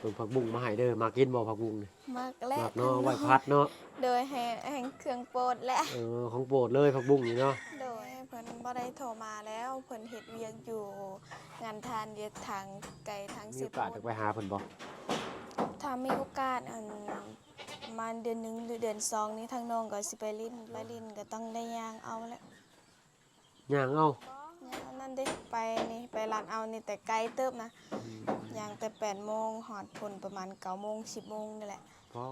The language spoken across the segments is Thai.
เบิ่งผักบุ้งมาให้เด้อมากินบ่ผักบุ้งนี่มากแล้วมากเนาะไว้พัดเนาะโดยแห่งเครื่องโปรดและของโปรดเลยผักบุ้งนี่เนาะโดยเพิ่นบ่ได้โทรมาแล้วเพิ่นเฮ็ดเวียกอยู่งานทานเดียวทางไกลทางมีสิบโอกาสจะไปหาเพิ่นบ่ถ้ามีโอกาสประมาณเดือนหนึ่งหรือเดือนสองนี้ทางน้องก็สิไปลิ้นก็ต้องได้ย่างเอาแล้วย่างเอาย่างนั่นได้ไปนี่ไปร้านเอานี่แต่ไกลเติบนะย่างแต่8 โมงฮอดพุ่นประมาณ9 โมง 10 โมงนี่แหละพอ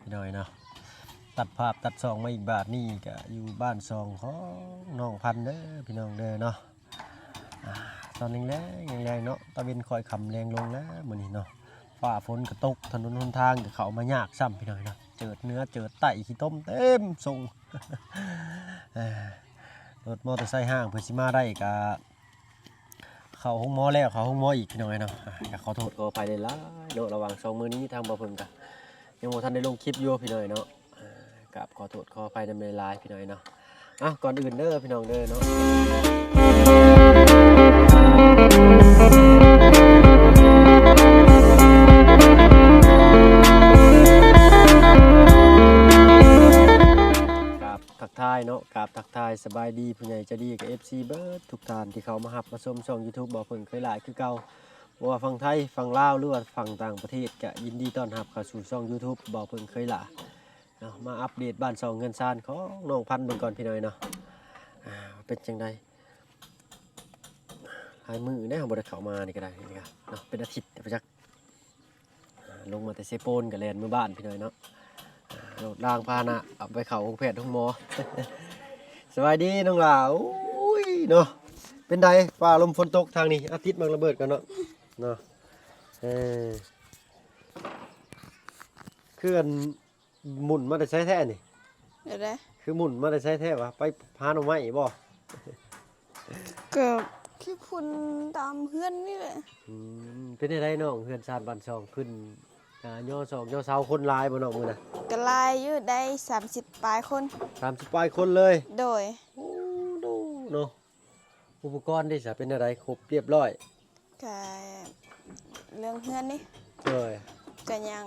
พี่น้อยเนาะตัดภาพตัดซองมาอีกบาทนี่ก็อยู่บ้านซองของน้องพันเด้อพี่น้องเด้อเนาะตอนแรงๆเนาะตะเวนคอยคำแรงลงแล้วมื้อนี้เนาะฟ้าฝนก็ตกถนนหนทางก็เข้ามายากซ้ำพี่น้อยเนาะเจิดเนื้อเจิดไต่ขี้ต้มเต็มส่งรถมอเตอร์ไซค์ห้างเพื่อสิมาได้ก็เข้าห้องหมอแล้วเข้าห้องหมออีกพี่น้อยเนาะก็ขอโทษขออภัยเลยล่ะเนาะระหว่าง2มื้อนี้ทางบ่เพิ่นก็ยังบ่ทันได้ลงคลิปอยู่พี่น้อยเนาะกับขอโทษขออภัยนำหลายๆพี่น้อยเนาะก่อนอื่นเด้อพี่น้องเด้อเนาะทักทายเนาะกับทักทายสบายดีผู้ใหญ่ใจดีกับ FC เบิร์ดทุกท่านที่เขามาหับมาชมช่อง YouTube บ่เพิ่นเคยหลายคือเก่าบ่ว่าฝั่งไทยฝั่งลาวหรือว่าฝั่งต่างประเทศก็ยินดีต้อนรับเข้าสู่ช่อง YouTube บ่เพิ่นเคยหลายเนาะมาอัปเดตบ้านซองเงินซานของน้องพันธุ์เบิ่งก่อนพี่น้อยเนาะเป็นจังได๋หลายมื้อแน่บ่ได้เข้ามานี่ก็ได้นี่ก็เนาะเป็นอาทิตย์ไปจักลงมาแต่เซโปนก็แล่นมื้อบ้านพี่น้อยเนาะโหลดล่างพานะเอาไปเข้าโรงแพทย์ทุ่งหมอ สวัสดีน้องหลาอุ้ยเนาะเป็นไดฟ้าลมฝนตกทางนี้อาทิตย์มันระเบิดกันเนาะคืออันหมุนมาได้ใช้แท้นี่เดี๋ยวได้คือหมุนมาได้ใช้แท้วะไปพาหน่อไม้บ่ก็คือพุ่นตามเพื่อนนี่แหละเป็นได้น้องเพื่อนชาติบ้านซองขึ้นย่อสองย่อเสาคนลายบ่น้องมื้อน่ะก็ลายอยู่ได้30 ปลายคน30 ปลายคนเลยโดยโอ้ดูเนาะอุปกรณ์ได้ซะเป็นอะไรครบเรียบร้อยก็เรื่องเพื่อนนี่ก็ยัง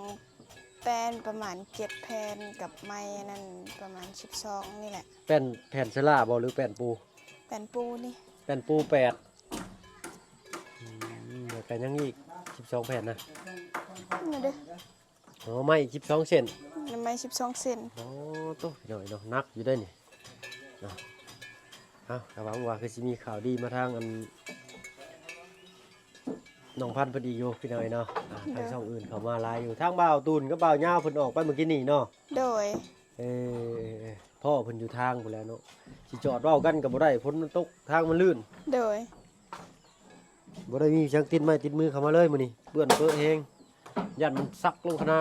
แป้นประมาณ7 แผ่นกับไม้นั่นประมาณ12นี่แหละแผ่นสลาบ่หรือแผ่นปูแผ่นปูนี่แผ่นปู8แล้วก็ยังอีก12แผ่นนะนี่เด้อไม่12เซนไม้12 เซนโตหน่อยเนาะนักอยู่ได้นี่เนาะกระหวังว่าคือสิมีข่าวดีมาทางอันน้องพันธุ์พอดีอยู่พี่น้อยเนาะทางช่องอื่นเขามาลายอยู่ทางบ่าวตูนก็บ่าวย่าวเพิ่นออกไปเมื่อกี้นี่เนาะโดยพ่อเพิ่นอยู่ทางพุ่นแล้วเนาะสิจอดเว้ากันก็บ่ได้ฝนมันตกทางมันลื่นโดยบ่ได้มีช่างติดไม้ติดมือเข้ามาเลยมื้อนี้เปื้อนเปื้อแฮงยันมันซักลงคณา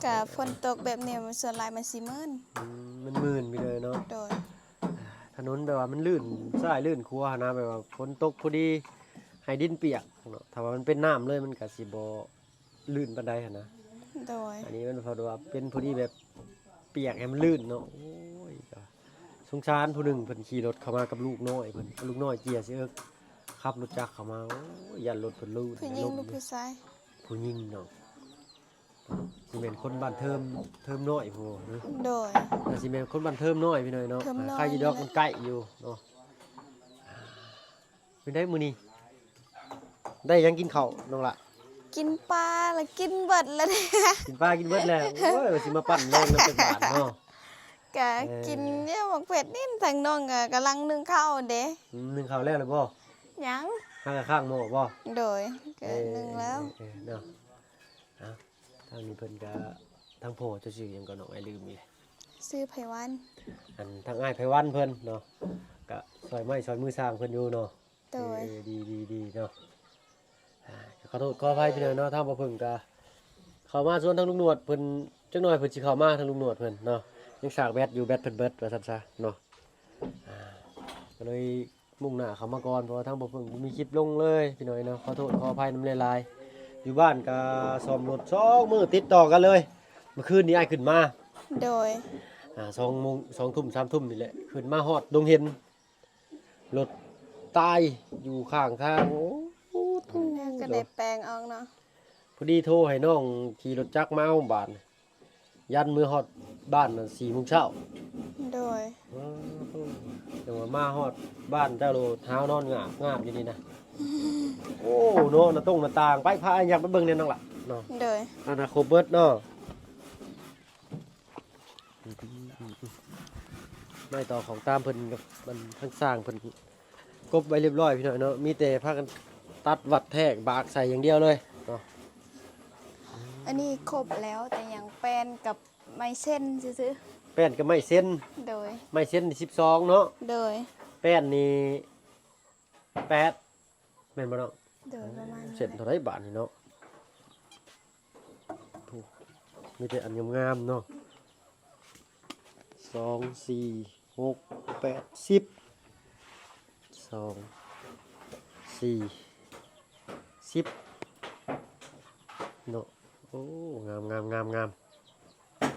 ก็ฝนตกแบบนี้มันส่วนหลายมันสิมื้นมันมื่นไปเลยเนาะโดยถนนแบบว่ามันลื่นซ้ายลื่นครัวนะแบบว่าฝนตกพอดีให้ดินเปียกเนาะถ้าว่ามันเป็นน้ำเลยมันก็สิบ่ลื่นปานใดหั่นนะโดยอันนี้มันพอว่าเป็นพอดีแบบเปียกให้มันลื่นเนาะโอ้ยก็สงสารผู้หนึงเพิ่นขี่รถเข้ามากับลูกน้อยเพิ่นลูกน้อยเจียสิขับรถจักรเข้ามาโอ้ยยันรถเพิ่นลื่นผู้หญิงหรือผู้ชายผู้หญิงเนาะสิเป็นคนบ้านเทิมน้อยพู้นโดยแต่สิเป็นคนบ้านเทิมน้อยพี่น้อยเนาะใครอยู่ดอกมันใกล้อยู่เนาะเป็นได้มื้อนี้ได้ยังกินข้าวน้องละกินปลาแล้วกินเบิดแล้วเนี่ยกินปลากินเบิดแล้วโอ้ยว่าสิมาปั่นแรงน้ำเป็นบาทเนาะก็กินเนี่ยหมกเป็ดนี่ทางน้องก็กำลังนึ่งข้าวเด้นึ่งข้าวแล้วหรือบ่ยังข้างหม้อบ่โดยก็นึ่งแล้วเนาะทางนี้เพิ่นก็ทางพ่อจะชื่อหยังก็น้องไอ้ลืมอีกชื่อไผวันทางอ้ายไผวันเพิ่นเนาะก็ซอยไม้ซอยมือสร้างเพิ่นอยู่เนาะดีเนาะขอโทษขออภัยพี่น้องเนาะทางบ่เพิ่นก็เข้ามาส่วนทางลุงหนวดเพิ่นจักหน่อยเพิ่นสิเข้ามาทางลุงหนวดเพิ่นเนาะยังสากแบตอยู่แบตเพิ่นเบิดว่าซั่นซะเนาะก็เลยมุ่งหน้าเข้ามาก่อนเพราะว่าทางบ่เพิ่นบ่มีคลิปลงเลยพี่น้อยเนาะขอโทษขออภัยนำหลายๆอยู่บ้านก็ซ่อมรถ2มื้อติดต่อกันเลยเมื่อคืนนี้อ้ายขึ้นมาโดย2 โมง2 ทุ่ม3 ทุ่มนี่แหละขึ้นมาฮอดดงเห็นรถตายอยู่ข้างทางโอ้โต ก็ได้แปลงออกเนาะ พอดีโทรให้น้องขี่รถจักรมาเอาบ้าน ยันมือฮอดบ้านน่ะ4 โมงเช้า โดย แต่ว่ามาฮอดบ้านเจ้าโลเท้านอนงาบงาบอยู่นี่นะ โอ้เนาะหน้าต่างไปพาอยากไปเบิ่งเนี่ยน้องล่ะเนาะ โดย อนาคตเบิดเนาะไม่ต่อของตามเพิ่นกับมันทั้งสร้างเพิ่นกบไว้เรียบร้อยพี่น้อยเนาะมีแต่พากันตัดวัดแทกบากใส่อย่างเดียวเลยเนาะ อันนี้ครบแล้วแต่ยังแปลนกับไม้เส้นซื่อ แป้นก็ไม่เส้น ๆโดย ไม่เส้นนี่12เนาะ โดย แป้นนี่8แม่นบ่เนาะ โดยประมาณ เสร็จเท่าไรบาทนี่เนาะโอ้มีแต่อันงามๆเนาะ2 4 6 8 10 2 4 10เนาะโอ้งาม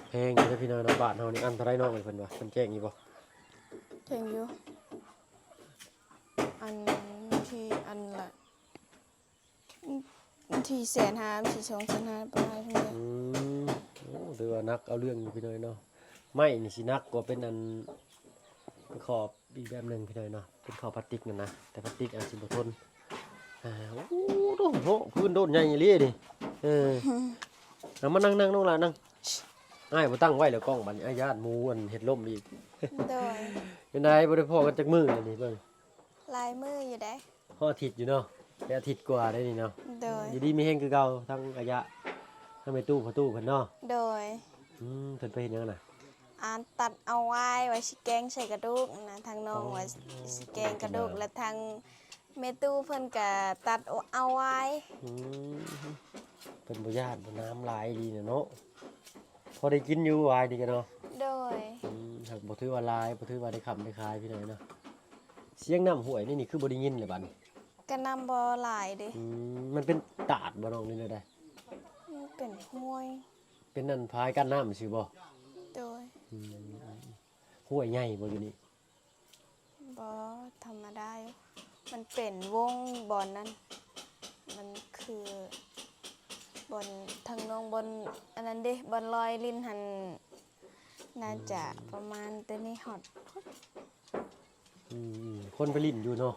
แพงอยู่เด้อพี่น้องเนาะบาทเฮานี่อันเท่าไรเนาะเพิ่นว่าเพิ่นแจ้งอยู่บ่ เก่งอยู่อันที่อันละที่150,000ที่250,000ประมาณนี้ โอ้ถือว่านักเอาเรื่องอยู่พี่น้อยเนาะไม่นี่สินักกว่าเป็นอันขอบอีกแบบหนึงพี่น้อยเนาะเป็นขอบพลาสติกนั่นนะแต่พลาสติกอาจสิบ่ทนโอ้โหโหพื้นโดนใหญ่อีหลีนี่เอามานั่งน้องล่ะนั่งอ้ายบ่ตั้งไว้แล้วกล้องบัดนี้อ้ายญาติหมู่อันเฮ็ดล่มอีก โดย เป็นไดบ่ได้พ้อกันจักมื้อเลยนี่เบิ่ง ลายมืออยู่ได้ พออาทิตย์อยู่เนาะแต่อาทิตย์กว่าได้นี่เนาะ โดย อยู่ดีมีแฮงคือเก่าทั้งอายะทั้งแม่ตู้พ่อตู้เพิ่นเนาะ โดย เพิ่นไปเฮ็ดหยังน่ะ อ่านตัดเอาไว้สิแกงใส่กระดูกนะทางน้องว่าสิแกงกระดูกและทางเมตู้เพิ่นก็ตัดเอาไว้ เป็นบ่ญาติบ่น้ำลายดีเนาะพอได้กินอยู่วายดีกันเนาะ โดย หากบ่ถือว่าลายบ่ถือว่าได้ขับได้คายพี่น้อยเนาะเสียงน้ำห้วยนี่คือบ่ได้ยินเลยบัดนี้ ก็นำบ่หลายเด้ มันเป็นตาดบ่น้องนี่ได้ มันเป็นห้วย เป็นนั่นพายกั้นน้ำซื่อบ่ โดย ห้วยใหญ่บ่อยู่นี่ บ่ธรรมดาอยู่มันเป็นวงบอนนั้นมันคือบอนทางน้องบอนอันนั้นเด้บอนลอยลิ้นหันน่าจะประมาณแต่นี่ฮอด คนไปลิ้นอยู่เนาะ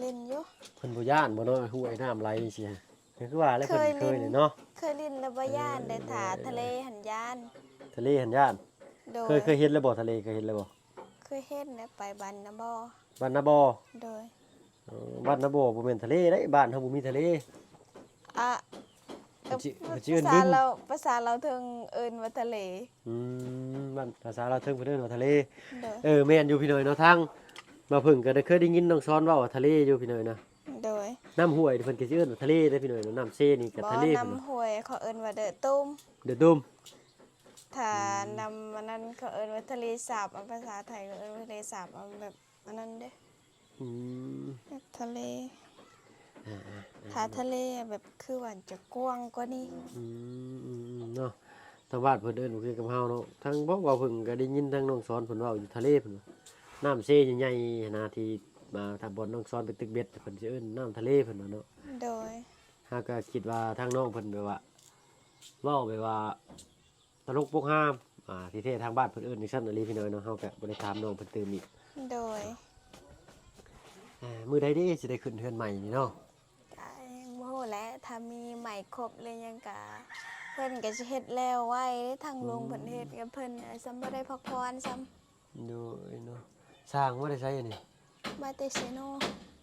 เล่นอยู่ เพิ่นบ่ย่านบ่เนาะห้วยน้ำไหลนี่สิคือว่าแล้วเพิ่นเคยเลยเนาะ เคยลิ้นแล้วบ่ย่านได้ถาทะเลหันย่าน ทะเลหันย่าน โดย เคยเห็นแล้วบ่ทะเลเคยเห็นแล้วบ่ เคยเห็นนะไปบ้านนะบ่ บ้านนาบ่ โดย บ้านนาบ่บ่แม่นทะเลเด้บ้านเฮาบ่มีทะเล อ่ะ มันสิ ภา เอิ้น ษา บึ้ง เราภาษาเราถึงเอิ้นว่าทะเล บ้านภาษาเราวเทิงเพิ่นเอิ้นว่าทะเล โดย แม่นอยู่พี่น้อยเนาะทางมาเพิ่งก็ได้เคยได้ยินน้องซ้อนเว้าว่าทะเลอยู่พี่น้อยนะ โดย น้ำห้วยเพิ่นก็สิเอิ้นว่าทะเลเด้อพี่น้อยเนาะน้ำเซนี่ก็ บ่ ทะเล นำ เพิ่น ห้วยเขาเอิ้นว่าเด้อตุ้ม เดือดดุม ถ้านำอันนั้นเขาเอิ้นว่าทะเลสาบอันภาษาไทยก็เอิ้นว่าทะเลสาบอันแบบอันนั้นเด้ อืม แบบทะเล อ่า ถ้าทะเลแบบคือว่าจะกว้างกว่านี้ เนาะทางบ้านเพิ่นเอิ้นบ่คือกับเฮาเนาะทางบ่เว้าเพิ่นก็ได้ยินทางน้องซ้อนเพิ่นเว้าอยู่ทะเลเพิ่นว่าน้ำเซใหญ่ๆนะที่มาทางบ่อนน้องซ้อนเป็นตึกเบ็ดเพิ่นสิเอิ้นน้ำทะเลเพิ่นว่าเนาะ โดย เฮาก็คิดว่าทางน้องเพิ่นแบบว่าเว้าแบบว่าตลกปกฮามที่แท้ทางบ้านเพิ่นเอิ้นจังซั่นอะลีพี่น้อยเนาะเฮาก็บ่ได้ถามน้องเพิ่นเติมอีก โดย มื้อใดเด้สิได้ขึ้นเทือนใหม่นี่เนาะ ไอ้โมโหและถ้ามีใหม่ครบเลยยังกะเพิ่นก็จะเฮ็ดแล้วไว้ทางลุงเพิ่นเฮ็ดกับเพิ่นซ้ำบ่ได้พักผ่อนซ้ำ โดยเนาะสร้างบ่ได้ใช้อันนี้ มาเตเซโน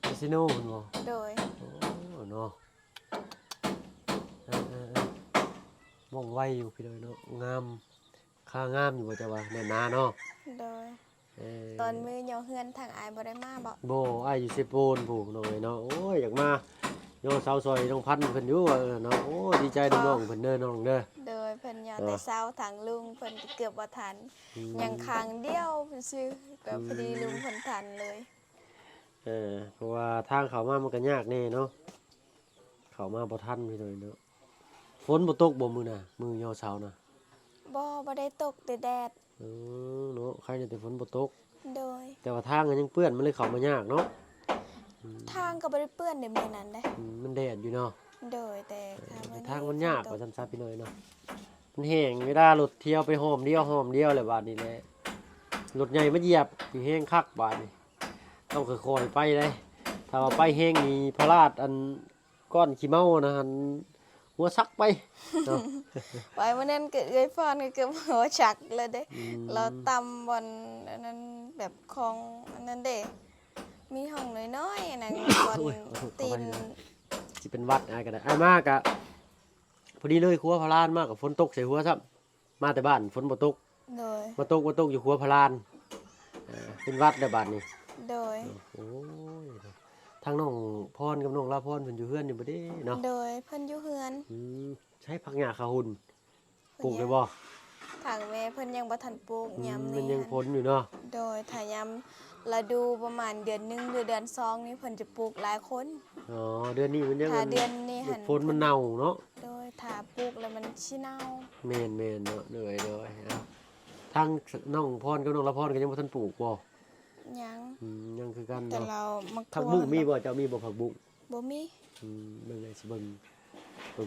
คาสิโนเพิ่นบ่ โดย โอ้เนาะมองไว้อยู่พี่น้อยเนาะงามค่างามอยู่บ่จ้ะว่าแน่นาเนาะ โดย เออ ตอนมือยอเฮือนทางอายบ่ได้มาบ่ บ่อ้ายอยู่เซโปนผู้น้อยเนาะโอ้ยอยากมาโยเสาซอยน้องพันธุ์เพิ่นอยู่ว่าเนาะโอ้ดีใจน้องๆเพิ่นเด้อน้องเด้อ โดยเพิ่นยอแต่เช้าทางลุงเพิ่นก็เกือบบ่ทันยังคางเดียวเพิ่นซื้อก็พอดีลุงเพิ่นทันเลย เพราะว่าทางเขามามันก็ยากแน่เนาะเขามาบ่ทันพี่น้อยเนาะฝนบ่ตกบ่มื้อน่ะมื้อยอเสาน่ะ บ่ได้ตกแต่แดด เนาะใครเนี่ยแต่ฝนบ่ตก โดย แต่ว่าทางมันยังเปื้อนมันเลยเข้ามายากเนาะ ทางก็บ่ได้เปื้อนในมื้อนั้นเด้ มันแดดอยู่เนาะ โดยแต่ค่ะ ทางมันยากกว่าซั่นซะพี่น้อยเนาะมันแห้งเวลารถเที่ยวไปหอมเดียวแหละบาดนี้แหละรถใหญ่มาเหยียบสิแห้งคักบาดนี้ต้องค่อยๆไปเลยถ้าว่าไปแห้งนี่พลาดอันก้อนขี้เมานะหันหัวซักไปเนาะ ไว้มื้อนั้นก็เอ้ยฟ้อนก็เกือบหัวฉักเลยเด้เราตำบอนอันนั้นแบบของอันนั้นเด้มีห้องน้อยๆอันนั้นบอน โอ้ย ตีน สิเป็นวัดอะไรก็ได้มากะพอดีเลยครัวพลานมากกับฝนตกใส่หัวซ้ำมาแต่บ้านฝนบ่ตก โดย มาตกอยู่ครัวพลานเป็นวัดได้บาดนี้ โดย โอ้ยทางน้องพรกับน้องลาพรเพิ่นอยู่เฮือนอยู่บ่เด้เนาะ โดยเพิ่นอยู่เฮือน ใช้ผักหญ้าคาหุ่นปลูกได้บ่ ทางแม่เพิ่นยังบ่ทันปลูกยาม มัน นี้ ยังพ้นอยู่เนาะ โดยถ้ายามฤดูประมาณเดือน1หรือเดือน2นี่เพิ่นจะปลูกหลายคน อ๋อเดือนนี้มันยัง ถ้าเดือนนี้หั่น ฝนมันเน่าเนาะ โดยถ้าปลูกแล้วมันสิเน่า แม่นเนาะเหนื่อยทางน้องพรกับน้องลาพรก็ยังบ่ทันปลูกบ่ ยัง ยังคือกัน แต่ เนาะ เรามัก ผักบุ้งมีบ่เจ้ามีบ่ผักบุ้ง บ่มี เบิ่งเลยสิเบิ่ง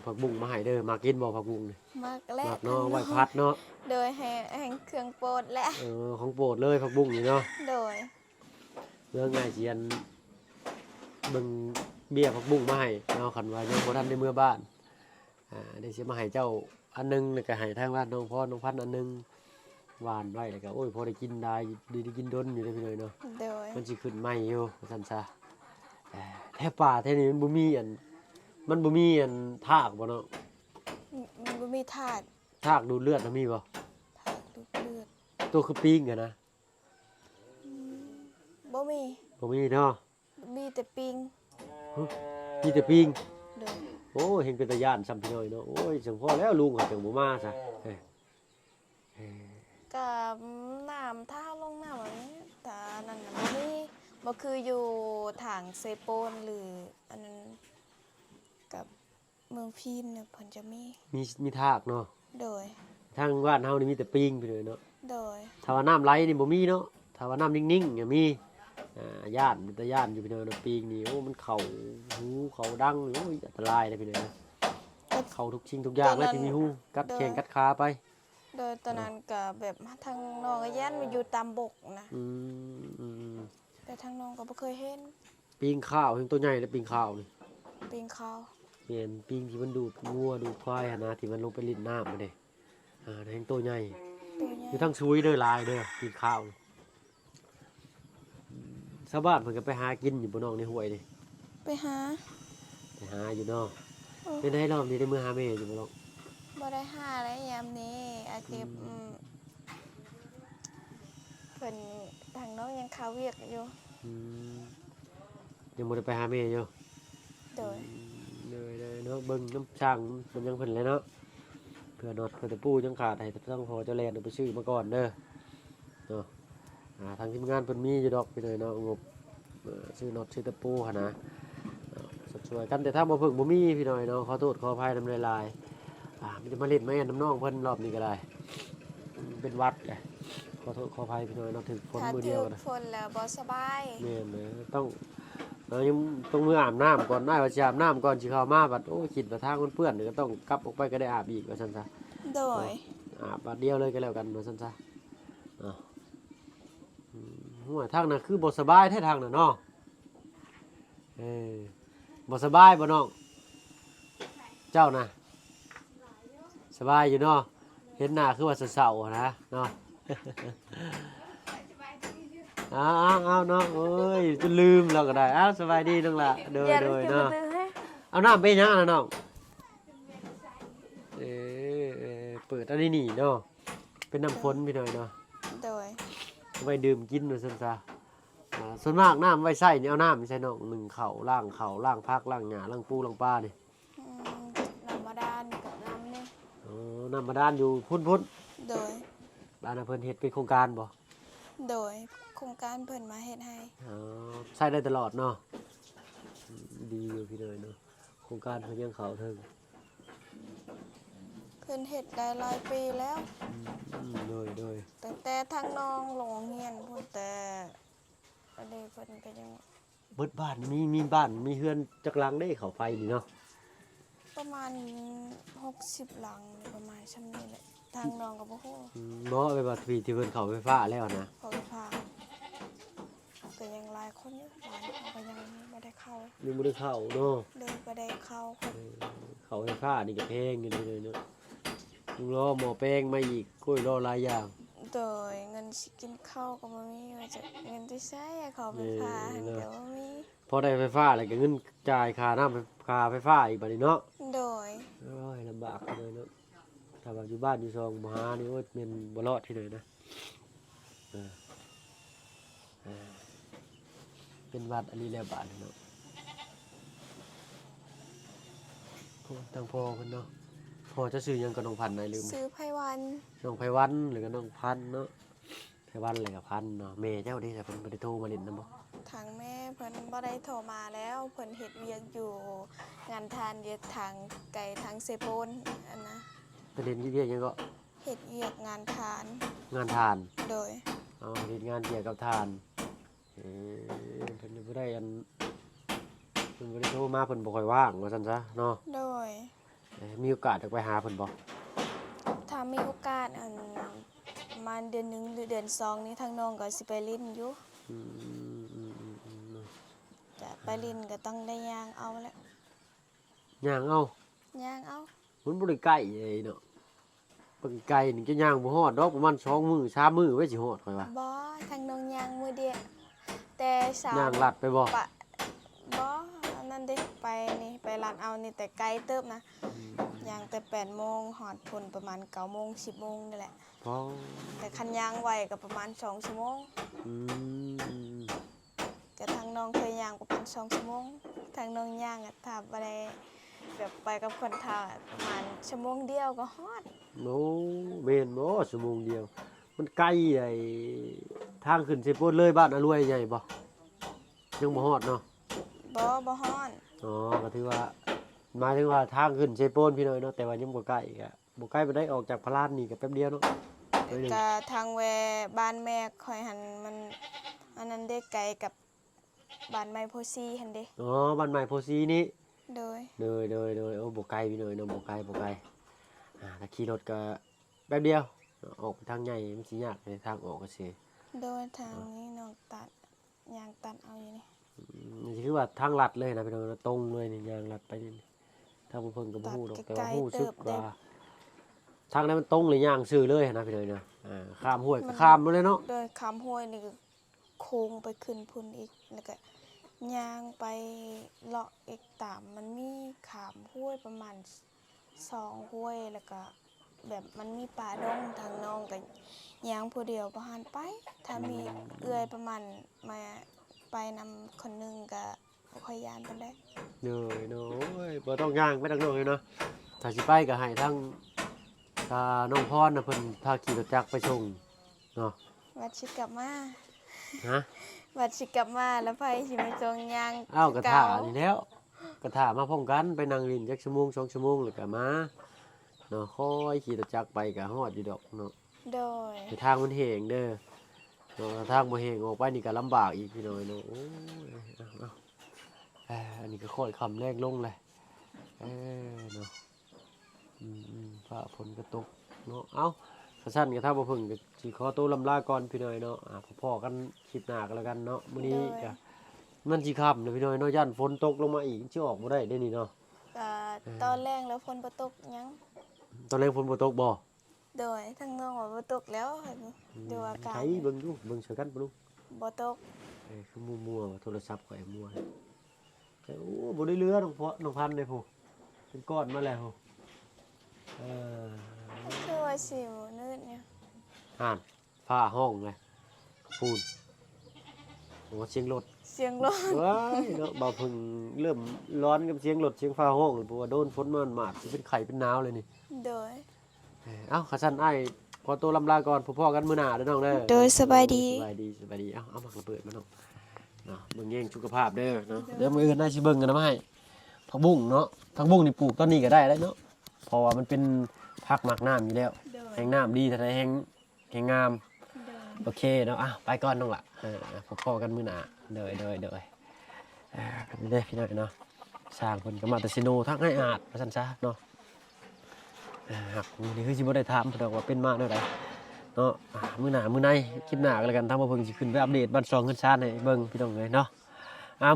ผักบุ้งมาให้เด้อมากินบ่ผักบุ้งนี่ มักและ มักเนาะไว้พัดเนาะ โดยให้เครื่องโปรดและ ของโปรดเลยผักบุ้งนี่เนาะ โดย เรื่องง่ายเสียนเบิ่งเบี้ยผักบุ้งมาให้เนาะคันว่ายังบ่ทันได้เมื่อบ้านได้สิมาให้เจ้าอันนึงแล้วก็ให้ทางบ้านน้องพรน้องพันธุ์อันนึงหวานไว้แล้วก็โอ้ยพอได้กินได้ได้กินดนอยู่ได้พี่เลยเนาะ โดย มันสิขึ้นใหม่อยู่ว่าซั่นซะแท้ป่าแท้นี้มันบ่มีอันทากบ่เนาะ มันบ่มีถาด ทากดูดเลือดน่ะมีบ่ ถาดดูดเลือด ตัวคือปิ้งอะนะ บ่มี บ่มีเนาะ มีแต่ปิง มีแต่ปิ้ง โดย โอ้ยเห็นเป็นตาย่านซ้ำพี่น้อยเนาะโอ้ยจังพอแล้วลุงเขาจังบ่มาซะเอ้ย กับน้ำท่าลงน้ำแบบนี้แต่นั่นน่ะบ่มีบ่คืออยู่ทางเซโปนหรืออันนั้นกับเมืองพีนเนี่ยเพิ่นจะมี มีทากเนาะ โดย ทางบ้านเฮานี่มีแต่ปิ้งพี่น้อยเนาะ โดย ถ้าว่าน้ำไหลนี่บ่มีเนาะถ้าว่าน้ำนิ่งๆก็มีย่านเป็นตาย่านอยู่พี่น้อยเนาะปิ้งนี่โอ้มันเข้าหูเข้าดังโอ้ยอันตรายเลยพี่น้อยเนาะเข้าทุกสิ่งทุกอย่างแล้วที่มีหูกัดแข้งกัดขาไป โดยตอนนั้นก็แบบทางน้องก็ย่านมาอยู่ตามบกนะ อืม แต่ทางน้องก็บ่เคยเห็น ปิ้งข้าวเห็นตัวใหญ่เลยปิ้งข้าวนี่ ปิงเขา เปลี่ยนปิ้งที่มันดูดงัวดูดควายหั่นนะที่มันลงไปลิ้นน้ำมาเด้เห็นตัวใหญ่ ตัวใหญ่ อยู่ทั้งซุยเด้อลายเด้อปิ้งข้าวนี่ชาวบ้านเพิ่นก็ไปหากินอยู่บ่น้องในห้วยนี่ ไปหา ไปหาอยู่เนาะเป็นได้รอบนี้ได้มื้อหาแม่อยู่บ่น้อง บ่ได้หาแล้วยามนี้อาทิตย์เพิ่นทางน้องยังเข้าเวียกอยู่ อืมยังบ่ได้ไปหาแม่อยู่ โดย เลยเนาะเบิ่งน้ำช่างมันยังเพิ่นเลยเนาะเพื่อน็อตเพื่อตะปูยังขาดให้ต้องพอเจ้าแลนเอาไปซื้อมาก่อนเด้อเนาะทางทีมงานเพิ่นมีอยู่ดอกไปเลยเนาะงบซื้อน็อตซื้อตะปูหั่นนะสัดส่วนกันแต่ถ้าบ่เพิ่งบ่มีพี่น้อยเนาะขอโทษขออภัยนำลายๆมันจะมาเล่นมาแอนน้ำน้องเพิ่นรอบนี้ก็ได้เป็นวัดแหละขอโทษขออภัยพี่น้อยเนาะถึงฝน ถ้า มือ ถื เดียว อ กันนะ ฝนแล้วบ่สบาย แม่นเลยยังต้องมืออาบน้ำก่อนได้ว่าสิอาบน้ำก่อนสิเข้ามาบัดโอ้คิดว่าทางมันเปื้อนเดี๋ยวก็ต้องกลับออกไปก็ได้อาบอีกว่าซั่นซะ โดย อาบบัดเดียวเลยก็แล้วกันว่าซั่นซะหัวทางน่ะคือบ่สบายแท้ทางน่ะเนาะบ่สบายบ่น้องเจ้าน่ะสบายอยู่เนาะเห็นหน้าคือว่าเศร้าๆนะเนาะ เอาเนาะโอ้ยจนลืมเราก็ได้สบายดีน้องละโดยเนาะเอาน้ำไปยังนะน้องเปิดอันนี้นี่เนาะเป็นน้ำฝนพี่หน่อยเนาะ โดย ไว้ดื่มกินว่าซั่นซะส่วนมากน้ำไว้ใส่นี่เอาน้ำใส่น้องหนึ่งเข่าล่างพักล่างหญ้าล่างปูล่างปลานี่ น้ำมาดานกับน้ำนี่ น้ำมาด้านอยู่พุ่น โดย ร้านเพิ่นเฮ็ดเป็นโครงการบ่ โดยโครงการเพิ่นมาเฮ็ดให้ ใช้ได้ตลอดเนาะดีอยู่พี่หน่อยเนาะโครงการเพิ่นยังเข้าถึง เพิ่นเฮ็ดได้หลายปีแล้ว โดย ตั้งแต่ทางน้องโรงเรียนพุ่นแต่อันนี้เพิ่นก็ยัง เบิดบ้านมีบ้านมีเฮือนจักหลังได้เข้าไฟนี่เนาะ ประมาณ60หลังนี่ประมาณชั้นนี้แหละทางน้องก็บ่ฮู้ เนาะไปว่าที่เพิ่นเข้าไฟฟ้าแล้วนะ เขาไปพาก็ยังหลายคนอยู่บ้านเขาก็ยังบ่ได้เข้า ยังบ่ได้เข้าเนาะ เลยบ่ได้เข้าคน เข้าไฟฟ้านี่ก็แพงอยู่เลยเนาะลุงรอหมอแป้งมาอีกกล้วยรอหลายอย่าง โดยเงินสิกินข้าวก็บ่มีว่าจะเงินที่ใช้ให้เขาไปพาหั้นก็บ่มี พอได้ไฟฟ้าแล้วก็เงินจ่ายค่าน้ำค่าไฟฟ้าอีกบัดนี้เนาะ โดย โอ้ยลำบากเลยเนาะถ้าว่าอยู่บ้านอยู่ซองบ่หานี่โอ้ยแม่นบ่รอดที่ไหนนะเออเออเป็นวัดอันนี้แล้วบาดเนาะโอ้ทางพ่อเพิ่นเนาะพ่อจะซื้อหยังกับน้องพันธุ์ได้ลืม ซื้อไผวัน น้องไผวันหรือก็น้องพันธุ์เนาะไผวันอะไรกับพันธุ์เนาะแม่เจ้านี่จะเพิ่นบ่ได้โทรมาเล่นนำบ่ ทางแม่เพิ่นบ่ได้โทรมาแล้วเพิ่นเฮ็ดเวียกอยู่งานทานเวียกทางไกลทางเซโปนอันนะ ไปเล่นที่เวียกหยังก็ เฮ็ดเวียกงานทาน งานทาน โดย อ๋อเฮ็ดงานเกี่ยวกับทานเเพิ่นบ่ได้อันเพิ่นบ่ได้โทรมาเพิ่นบ่ค่อยว่างว่าซั่นซะเนาะ โดย มีโอกาสจะไปหาเพิ่นบ่ ถ้ามีโอกาสอันประมาณเดือนหนึงหรือเดือน2นี้ทางน้องก็สิไปลิ้นอยู่ อืม จะไปลิ้นก็ต้องได้ย่างเอาแหละ ย่างเอา ย่างเอา มันบ่ได้ใกล้เลยเนาะปกไกลนี่จะย่างบ่ฮอดดอกประมาณ2มื้อ3มื้อไว้สิฮอดค่อยว่า บ่ทางน้องย่างมื้อเดียวแต่สาว ย่างลัดไปบ่ ปะบ่อันนั้นเด้ไปนี่ไปร้านเอานี่แต่ไกลเติบนะย่างแต่8โมงฮอดพุ่นประมาณ9โมง10โมงนี่แหละ พอ แต่คันย่างไวก็ประมาณ2ชั่วโมง อืม ก็ทางน้องเคยย่างประมาณ2ชั่วโมงทางน้องย่างอะถ้าบ่ได้แบบไปกับคนท่าประมาณชั่วโมงเดียวก็ฮอด โอ้แม่นบ่ชั่วโมงเดียว มันใกล้ไอ้ทางขึ้นเสโปนเลยบ้านอรวยใหญ่บ่ยังบ่ฮอดเนาะ บ่ฮอด อ๋อก็ถือว่าหมายถึงว่าทางขึ้นเชโปนพี่น้อยเนาะแต่ว่ายังบ่ใกล้ก็บ่ใกล้บ่ได้ออกจากพระลานนี่ก็แป๊บเดียวเนาะไปหนึ่ง ก็ทางแวบ้านแม่คอยหันมันอันนั้นได้ไกลกับบ้านไม้โพซีหันเด้ อ๋อบ้านใหม่โพสีนี่ โดย โดยโอ้บ่ไกลพี่น้อยเนาะบ่ไกลถ้าขี่รถก็แป๊บเดียวออกไปทางใหญ่มันสิยากในทางออกก็สิ โดยทางนี้น้องตัดยางตัดเอาอยู่นี่ นี่คือว่าทางลัดเลยนะพี่น้องเนาะตรงเลยนี่ยางลัดไปนี่ถ้าบ่เพิ่นก็บ่ฮู้ดอกแต่ว่าฮู้สึกว่าทางนั้นมันตรงเลยย่างซื่อเลยนะพี่น้อยเนาะข้ามห้วยก็ข้ามมาเลยเนาะ โดยคำห้วยนี่ก็โค้งไปขึ้นพุ่นอีกแล้วก็ย่างไปเลาะอีกตามมันมีขามห้วยประมาณ2ห้วยแล้วก็แบบมันมีป่าดงทางน้องก็ย่างผู้เดียวบ่หันไป ถ้ามีเอื้อยประมาณมาไปนำคนหนึงก็บ่ค่อยย่านปานใด เนาะโอ้ยบ่ต้องย่างไปทางโน้นเลยเนาะถ้าสิไปก็ให้ทางน้องพรน่ะเพิ่นพาขี่รถจักรไปส่งเนาะ วัดสิกลับมา ฮะ วัดสิกลับมาแล้วไปสิมาจงย่าง อ้าวกระ เ ถานี่แล้วกระถามาพร้อมกันไปนั่งลินจักชั่วโมง2ชั่วโมงแล้วก็มาเนาะค่อยขี่รถจักรไปก็ฮอดอยู่ดอกเนาะ โดย แต่ทางมันแห้งเด้อเนาะทางบ่แห้งออกไปนี่ก็ลำบากอีกพี่น้อยเนาะโอ้ยเอาอันนี้ก็ค่อยคำแรกลงเลยเนาะฟ้าฝนก็ตกเนาะเอ้าสั้นก็ถ้าบ่เพิ่งก็สิขอตัวลำลาก่อนพี่น้อยเนาะพอๆกันคลิปหน้าก็แล้วกันเนาะมื้อนี้ก็มันสิค่ำแล้วพี่น้อยเนาะย่านฝนตกลงมาอีกสิออกบ่ได้เด้นี่เนาะ ก็ตอนแรกแล้วฝนบ่ตกหยัง ตอนแรกฝนบ่ตกบ่ โดยทั้งน้องว่าบ่ตกแล้วดูอาการ ใช้เบิ่งดูเบิ่งช่วยกันบ่ลูก บ่ตก คือมั่วๆโทรศัพท์ข่อยมั่วแต่โอ้บ่ได้เรือน้องน้องพันธุ์เลยผู้เป็นก้อนมาแล้วผู้เออ คือว่าสิวนืดเนี่ย ห่านผ้าห้องเลยปูนโอ้เสียงรถ เสียงร้อน ว้ายเนาะบ่าวเพิ่งเริ่มร้อนกับเสียงรถเสียงฟ้าห้องเพราะว่าโดนฝนมันมาดสิเป็นไข้เป็นหนาวเลยนี่ โดย เอ้าข้าซั่นอ้ายขอตัวลำลาก่อนพอๆกันมื้อหน้าเด้อน้องเด้อ โดยสบายดี สบายดีเอามักระเบิดมาเนาะเนาะเบิ่งแย่งสุขภาพเด้อเนาะเดี๋ยวมื้ออื่นได้สิเบิ่งกันนะมาให้ผักบุ้งเนาะผักบุ้งนี่ปลูกต้นนี้ก็ได้แล้วเนาะเพราะว่ามันเป็นผักหมักน้ำอยู่แล้ว โดย แห้งน้ำดีแต่แห้งงาม โดย โอเคเนาะไปก่อนน้องละพอๆกันมื้อหน้าเด้อกันนี่เด้อพี่น้อยเนาะ สร้างเพิ่นก็มาแต่ซิโนทั้งให้อาดว่าซั่นซะเนาะหักนี่คือสิบ่ได้ถามเพิ่นดอกว่าเป็นมาแนวใดเนาะมื้อหน้ามื้อในคลิปหน้าก็แล้วกันทางบ่เพิ่งสิขึ้นไปอัปเดตบ้านซองเงินซ่านให้เบิ่งพี่น้องเอ้ยเนาะ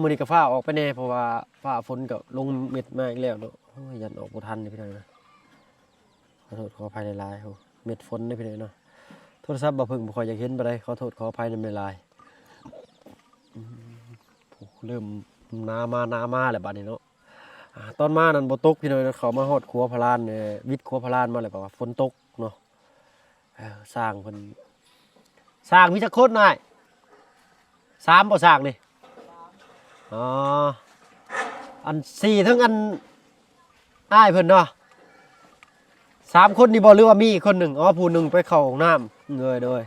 มื้อนี้ก็ฟ้าออกไปแน่เพราะว่าฟ้าฝนก็ลงเม็ดมาอีกแล้วเนาะโอ้ยยันออกบ่ทันนี่พี่น้องนะขอโทษขออภัยหลายๆโหเม็ดฝนนี่พี่น้องเนาะโทรศัพท์บ่เพิ่งบ่ค่อยอยากเห็นปานใดขอโทษขออภัยนำหลายๆเริ่มน้ามาแล้วบัดนี้เนาะตอนมานั่นบ่ตกพี่น้องเขามาฮอดครัวพะลานวิทย์ครัวพะลานมาแล้วก็ว่าฝนตกเนาะสร้างเพิ่นสร้างมีจักคนน่ะ3บ่สร้างนี่อ๋ออัน4ทั้งอันอ้ายเพิ่นเนาะ3คนนี่บ่หรือว่ามีอีกคนหนึงอ๋อผู้หนึงไปเข้าห้องน้ำโดย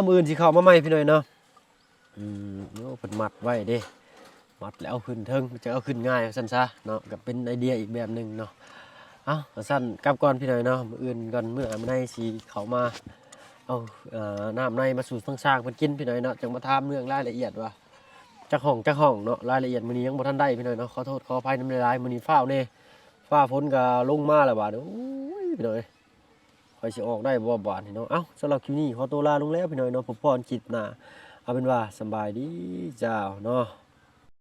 มื้ออื่นสิเข้ามาใหม่พี่น้อยเนาะโอ้เพิ่นมัดไว้เด้มัดแล้วเอาขึ้นเทิงจะเอาขึ้นง่ายซั่นซะเนาะก็เป็นไอเดียอีกแบบหนึงเนาะซั่นกลับก่อนพี่น้อยเนาะมื้ออื่นก่อนมื้อมื้อในสิเข้ามาเอาน้ำในมาสู่ทั้งสร้างเพิ่นกินพี่น้อยเนาะจังมาถามเรื่องรายละเอียดว่าจักห้องเนาะรายละเอียดมื้อนี้ยังบ่ทันได้พี่น้อยเนาะขอโทษขออภัยนำหลายๆมื้อนี้ฟ้าวแน่ฟ้าฝนก็ลงมาแล้วบาดโอ้ยพี่น้อยค่อยสิออกได้บ่บาดนี่เนาะสำหรับคลิปนี้ขอตัวลาลงแล้วพี่น้อยเนาะพบพรคลิปหน้าเอาเป็นว่าสำบายดีเจ้าเนาะ